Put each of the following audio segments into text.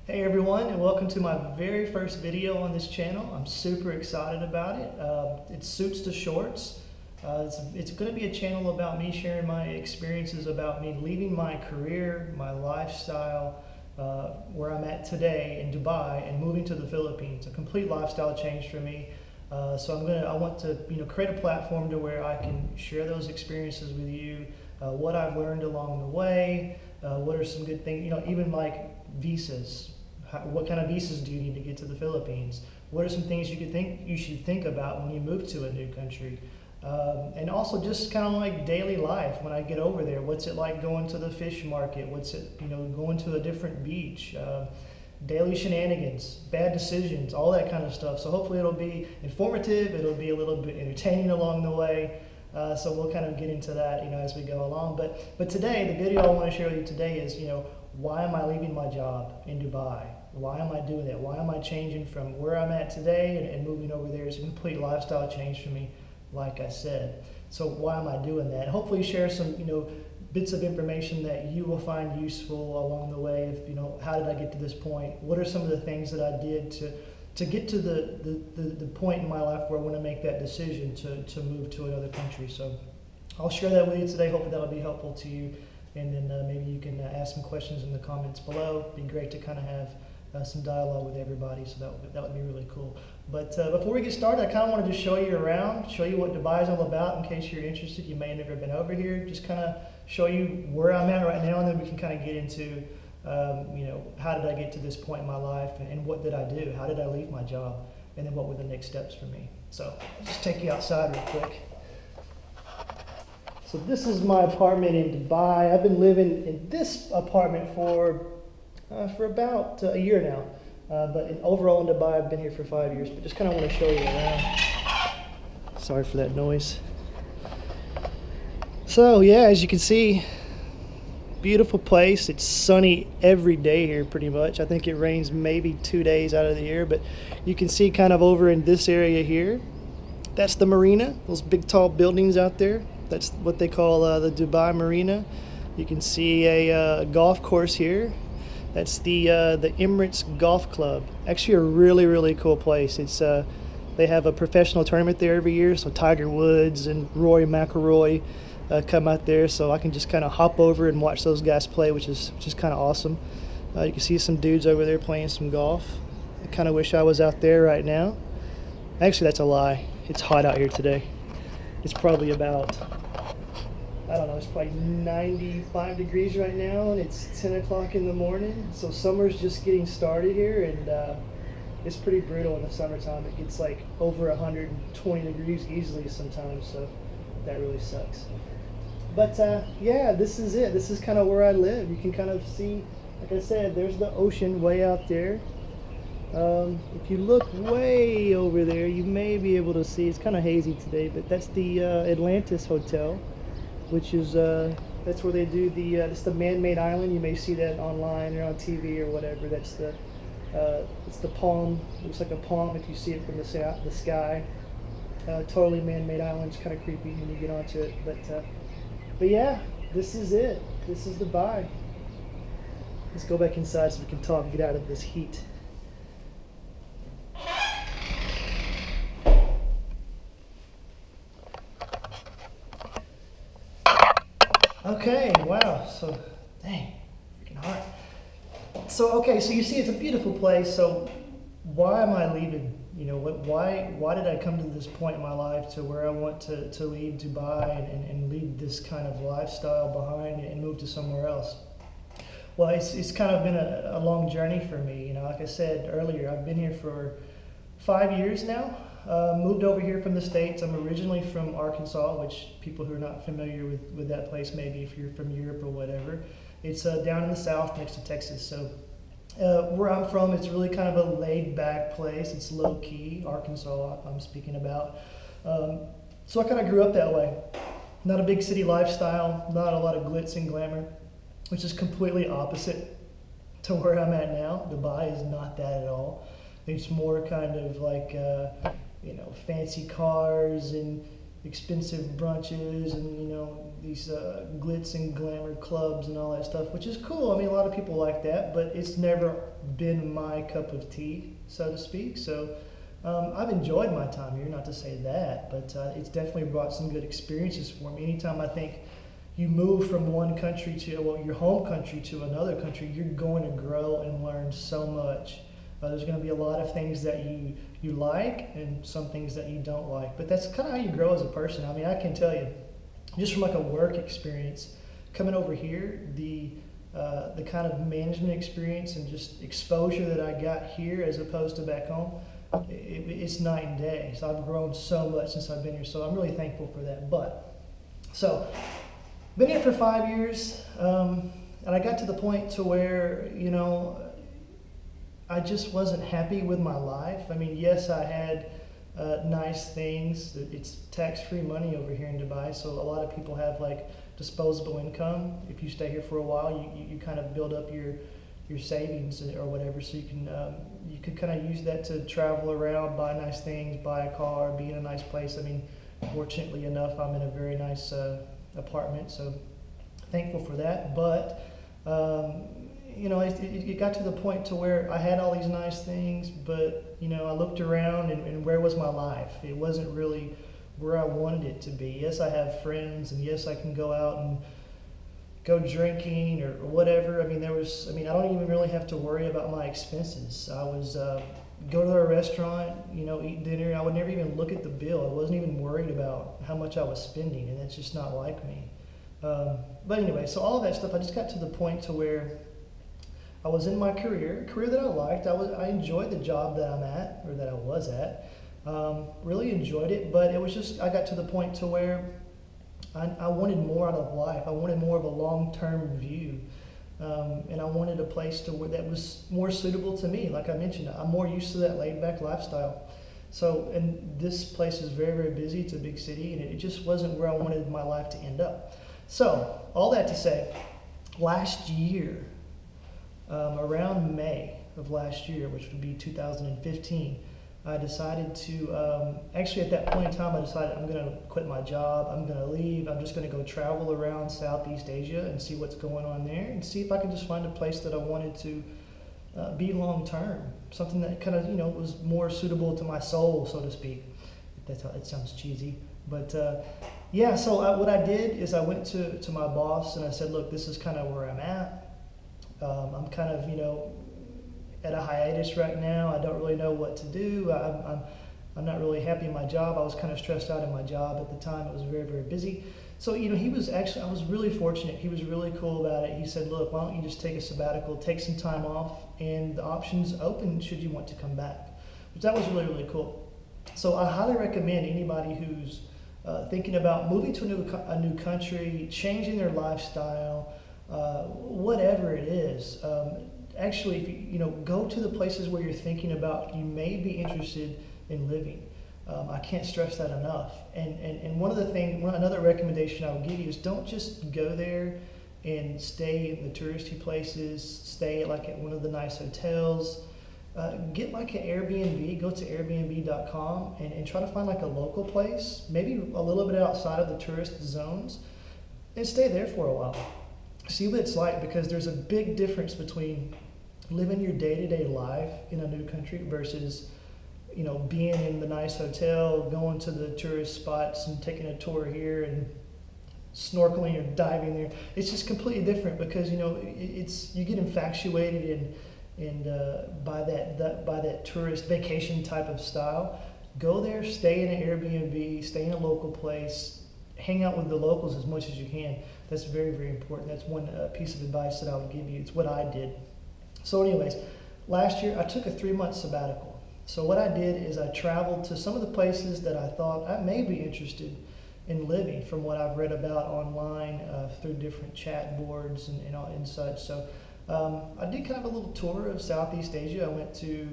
Hey everyone, and welcome to my very first video on this channel. I'm super excited about it. It suits the shorts. It's going to be a channel about me sharing my experiences about me leaving my career, my lifestyle, where I'm at today in Dubai and moving to the Philippines. A complete lifestyle change for me. So I want to create a platform to where I can share those experiences with you, what I've learned along the way, what are some good things, even like visas. What kind of visas do you need to get to the Philippines? What are some things you should think about when you move to a new country? And also just kind of like daily life when I get over there. What's it like going to the fish market? What's it, going to a different beach? Daily shenanigans, bad decisions, all that kind of stuff. So hopefully it'll be informative. It'll be a little bit entertaining along the way. So we'll kind of get into that, as we go along. But today, the video I want to share with you today is, why am I leaving my job in Dubai? Why am I doing that? Why am I changing from where I'm at today and moving over there? It's a complete lifestyle change for me, like I said. So why am I doing that? Hopefully share some, bits of information that you will find useful along the way. If, how did I get to this point? What are some of the things that I did to get to the point in my life where I want to make that decision to move to another country? So I'll share that with you today. Hopefully that'll be helpful to you. And then maybe you can ask some questions in the comments below. It'd be great to kind of have some dialogue with everybody, so that would be really cool. But before we get started, I kind of want to just show you around, show you what Dubai is all about in case you're interested. You may have never been over here. Just kind of show you where I'm at right now, and then we can kind of get into, how did I get to this point in my life, and what did I do? How did I leave my job? And then what were the next steps for me? So I'll just take you outside real quick. So this is my apartment in Dubai. I've been living in this apartment for about a year now. But overall in Dubai, I've been here for 5 years. But just kind of want to show you around. Sorry for that noise. So yeah, as you can see, beautiful place. It's sunny every day here pretty much. I think it rains maybe 2 days out of the year. But you can see kind of over in this area here, that's the marina. Those big tall buildings out there. That's what they call the Dubai Marina. You can see a golf course here. That's the Emirates Golf Club. Actually a really, really cool place. It's they have a professional tournament there every year, so Tiger Woods and Rory McIlroy come out there, so I can just kind of hop over and watch those guys play, which is kind of awesome. You can see some dudes over there playing some golf. I kind of wish I was out there right now. Actually, that's a lie. It's hot out here today. It's probably about, I don't know, it's probably 95 degrees right now, and it's 10 o'clock in the morning. So summer's just getting started here, and it's pretty brutal in the summertime. It gets like over 120 degrees easily sometimes, so that really sucks. But yeah, this is it. This is kind of where I live. You can kind of see, like I said, there's the ocean way out there. If you look way over there, you may be able to see, it's kind of hazy today, but that's the Atlantis Hotel, which is, that's where they do it's the man-made island. You may see that online or on TV or whatever. That's it's the palm. It looks like a palm if you see it from the sky. Totally man-made island. It's kind of creepy when you get onto it. But yeah, this is it. This is Dubai. Let's go back inside so we can talk and get out of this heat. Okay, wow, so, dang, freaking hot. So, okay, so you see it's a beautiful place, so why am I leaving? Why did I come to this point in my life to where I want to leave Dubai and leave this kind of lifestyle behind and move to somewhere else? Well, it's kind of been a long journey for me. Like I said earlier, I've been here for 5 years now. Moved over here from the States. I'm originally from Arkansas, which people who are not familiar with that place, maybe if you're from Europe or whatever, it's down in the south next to Texas. So where I'm from, it's really kind of a laid-back place. It's low-key, Arkansas I'm speaking about. So I kind of grew up that way. Not a big city lifestyle, not a lot of glitz and glamour, which is completely opposite to where I'm at now. Dubai is not that at all. It's more kind of like, fancy cars and, expensive brunches and, these glitz and glamour clubs and all that stuff, which is cool. I mean, a lot of people like that, but it's never been my cup of tea, so to speak. So I've enjoyed my time here, not to say that, but it's definitely brought some good experiences for me. Anytime I think you move from one country to, well, your home country to another country, you're going to grow and learn so much. There's going to be a lot of things that you like and some things that you don't like, but that's kind of how you grow as a person. I mean, I can tell you, just from like a work experience, coming over here, the kind of management experience and just exposure that I got here as opposed to back home, it's night and day. So I've grown so much since I've been here, so I'm really thankful for that. But, so, been here for 5 years, and I got to the point to where, I just wasn't happy with my life. I mean, yes, I had nice things. It's tax-free money over here in Dubai, so a lot of people have like disposable income. If you stay here for a while, you kind of build up your savings or whatever, so you could kind of use that to travel around, buy nice things, buy a car, be in a nice place. I mean, fortunately enough, I'm in a very nice apartment, so thankful for that. But it got to the point to where I had all these nice things, but I looked around and where was my life? It wasn't really where I wanted it to be. Yes, I have friends, and yes, I can go out and go drinking or whatever. I mean, I don't even really have to worry about my expenses. I was go to a restaurant, eat dinner. I would never even look at the bill. I wasn't even worried about how much I was spending, and that's just not like me. But anyway, so all of that stuff, I just got to the point to where I was in my career that I liked. I enjoyed the job that I'm at, or that I was at. Really enjoyed it, but it was just, I got to the point to where I wanted more out of life. I wanted more of a long-term view. And I wanted a place that was more suitable to me. Like I mentioned, I'm more used to that laid-back lifestyle. So, and this place is very, very busy. It's a big city, and it just wasn't where I wanted my life to end up. So, all that to say, last year, around May of last year, which would be 2015, I decided to, actually at that point in time, I decided I'm going to quit my job, I'm going to leave, I'm just going to go travel around Southeast Asia and see what's going on there, and see if I can just find a place that I wanted to be long term, something that kind of, was more suitable to my soul, so to speak. That's how, it sounds cheesy, but yeah, so what I did is I went to my boss and I said, look, this is kind of where I'm at. I'm kind of, at a hiatus right now. I don't really know what to do. I'm not really happy in my job. I was kind of stressed out in my job at the time. It was very, very busy. So, he was actually, I was really fortunate. He was really cool about it. He said, look, why don't you just take a sabbatical, take some time off, and the option's open should you want to come back. Which that was really, really cool. So I highly recommend anybody who's thinking about moving to a new country, changing their lifestyle, whatever it is. Actually, if you go to the places where you're thinking about, you may be interested in living. I can't stress that enough. And another recommendation I would give you is don't just go there and stay in the touristy places, stay at one of the nice hotels. Get like an Airbnb, go to airbnb.com and try to find like a local place, maybe a little bit outside of the tourist zones, and stay there for a while. See what it's like, because there's a big difference between living your day-to-day life in a new country versus, being in the nice hotel, going to the tourist spots and taking a tour here and snorkeling or diving there. It's just completely different because, you get infatuated by that tourist vacation type of style. Go there, stay in an Airbnb, stay in a local place, hang out with the locals as much as you can. That's very, very important. That's one piece of advice that I would give you. It's what I did. So anyways, last year I took a 3-month sabbatical. So what I did is I traveled to some of the places that I thought I may be interested in living, from what I've read about online through different chat boards and such. So I did kind of a little tour of Southeast Asia. I went to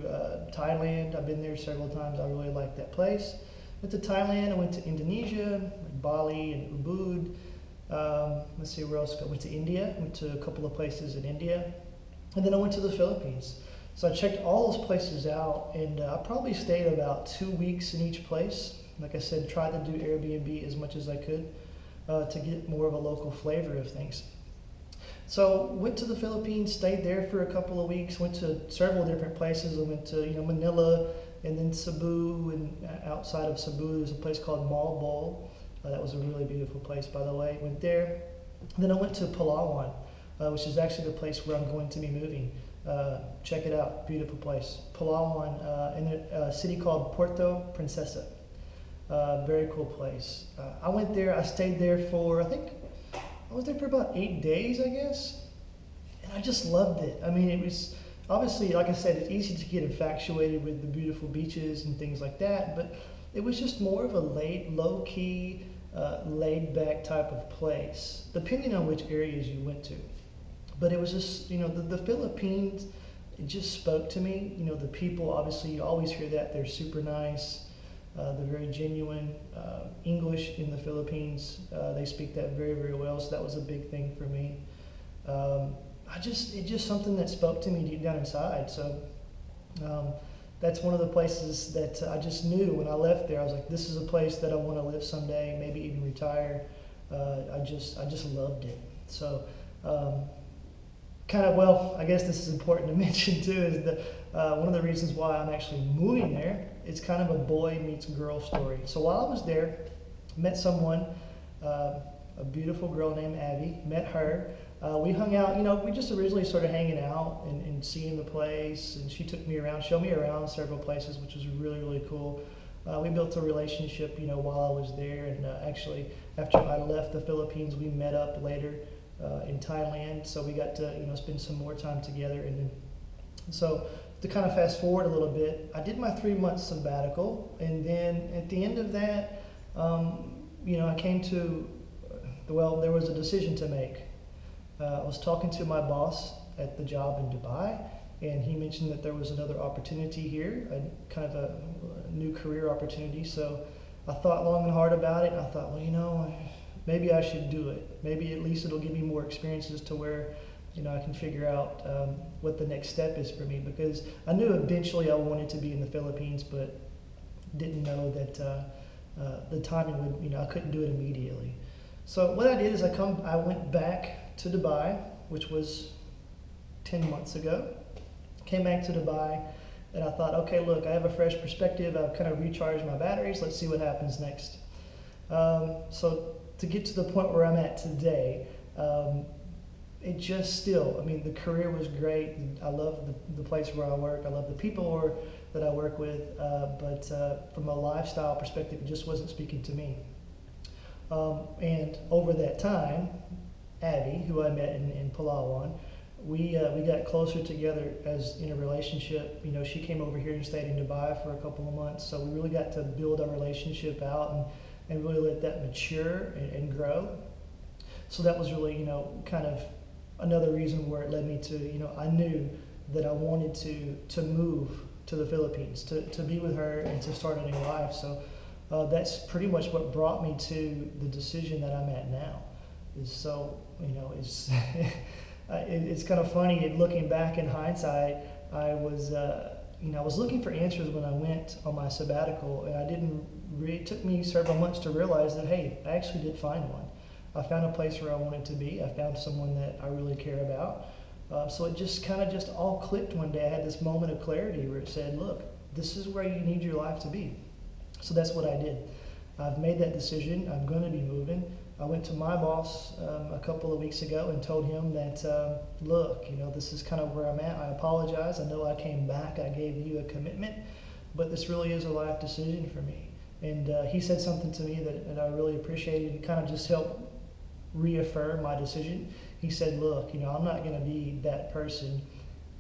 Thailand. I've been there several times. I really like that place. Went to Thailand. I went to Indonesia, Bali and Ubud. Let's see where else. I went to India. Went to a couple of places in India. And then I went to the Philippines. So I checked all those places out, and I probably stayed about 2 weeks in each place. Like I said, tried to do Airbnb as much as I could to get more of a local flavor of things. So went to the Philippines, stayed there for a couple of weeks, went to several different places. I went to Manila and then Cebu, and outside of Cebu there's a place called Malbo. That was a really beautiful place, by the way. Went there. Then I went to Palawan, which is actually the place where I'm going to be moving. Check it out, beautiful place. Palawan, in a city called Puerto Princesa. Very cool place. I went there, I stayed there for, I was there for about 8 days, I guess. And I just loved it. I mean, it was, obviously, like I said, it's easy to get infatuated with the beautiful beaches and things like that, but it was just more of a low-key, laid-back type of place, depending on which areas you went to. But it was just, the Philippines, it just spoke to me. The people, obviously, you always hear that. They're super nice. They're very genuine. English in the Philippines, they speak that very, very well, so that was a big thing for me. It's just something that spoke to me deep down inside. So that's one of the places that I just knew when I left there. I was like, this is a place that I want to live someday, maybe even retire. I just loved it. So I guess this is important to mention too, is that one of the reasons why I'm actually moving there, it's kind of a boy meets girl story. So while I was there, met someone, a beautiful girl named Abby, met her. We hung out, we just originally started hanging out and seeing the place, and she took me around, showed me around several places, which was really, really cool. We built a relationship, while I was there, and actually after I left the Philippines, we met up later in Thailand, so we got to spend some more time together. And then, so to kind of fast forward a little bit, I did my 3-month sabbatical, and then at the end of that, I came to, there was a decision to make. I was talking to my boss at the job in Dubai, and he mentioned that there was another opportunity here, kind of a new career opportunity. So I thought long and hard about it, and I thought, maybe I should do it. Maybe at least it'll give me more experiences to where, I can figure out what the next step is for me, because I knew eventually I wanted to be in the Philippines, but didn't know that the timing would, I couldn't do it immediately. So what I did is I went back to Dubai, which was 10 months ago. Came back to Dubai, and I thought, okay, look, I have a fresh perspective. I've kind of recharged my batteries. Let's see what happens next. So to get to the point where I'm at today, it just still, the career was great. I love the place where I work. I love the people that I work with. But from a lifestyle perspective, it just wasn't speaking to me. And over that time, Abby, who I met in Palawan, we got closer together as in a relationship. She came over here and stayed in Dubai for a couple of months, so we really got to build our relationship out and really let that mature and grow. So that was really, kind of another reason where it led me to, I knew that I wanted to move to the Philippines, to be with her and to start a new life. So that's pretty much what brought me to the decision that I'm at now. So, it's kind of funny looking back in hindsight. I was looking for answers when I went on my sabbatical, and it took me several months to realize that, hey, I actually did find one. I found a place where I wanted to be. I found someone that I really care about. So it just kind of all clicked one day. I had this moment of clarity where it said, look, this is where you need your life to be. So that's what I did. I've made that decision. I'm going to be moving. I went to my boss a couple of weeks ago and told him that, look, this is kind of where I'm at. I apologize. I know I came back. I gave you a commitment, but this really is a life decision for me. And he said something to me that I really appreciated and kind of just helped reaffirm my decision. He said, look, I'm not going to be that person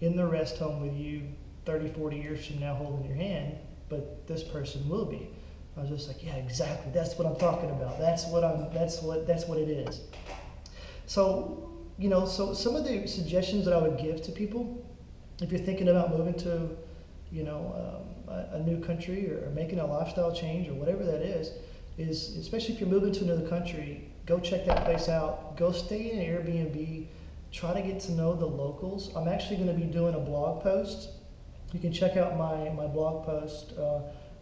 in the rest home with you 30, 40 years from now holding your hand, but this person will be. I was just like, yeah, exactly. That's what I'm talking about. That's what it is. So, so some of the suggestions that I would give to people, if you're thinking about moving to, a new country or making a lifestyle change or whatever that is especially if you're moving to another country, go check that place out. Go stay in an Airbnb. Try to get to know the locals. I'm actually going to be doing a blog post. You can check out my blog post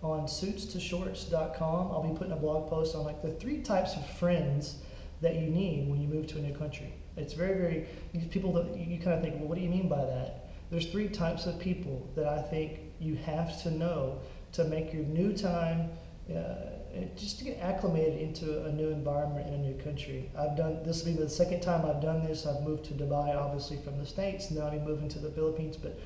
on suitstoshorts.com. I'll be putting a blog post on like the 3 types of friends that you need when you move to a new country. It's very, people that you kind of think, well, what do you mean by that? There's 3 types of people that I think you have to know to make your new time, just to get acclimated into a new environment in a new country. This will be the 2nd time I've done this. I've moved to Dubai, obviously from the States, now I'm moving to the Philippines, but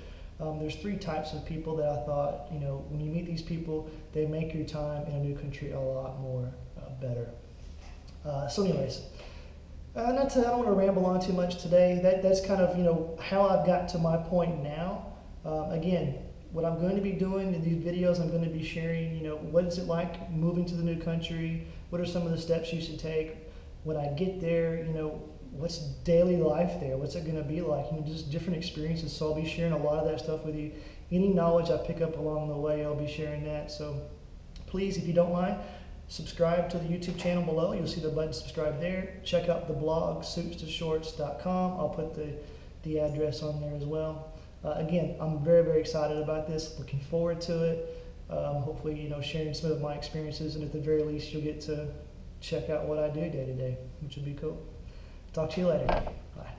there's 3 types of people that I thought, when you meet these people, they make your time in a new country a lot more better. So anyways, I don't want to ramble on too much today. That's kind of, how I've got to my point now. Again, what I'm going to be doing in these videos, I'm going to be sharing, what is it like moving to the new country? What are some of the steps you should take? When I get there, what's daily life there? What's it going to be like? Just different experiences. So I'll be sharing a lot of that stuff with you. Any knowledge I pick up along the way, I'll be sharing that. So please, if you don't mind, subscribe to the YouTube channel below. You'll see the button subscribe there. Check out the blog, suitstoshorts.com. I'll put the address on there as well. Again, I'm very excited about this. Looking forward to it. Hopefully, sharing some of my experiences, and at the very least, you'll get to check out what I do day to day, which would be cool. Talk to you later. Bye.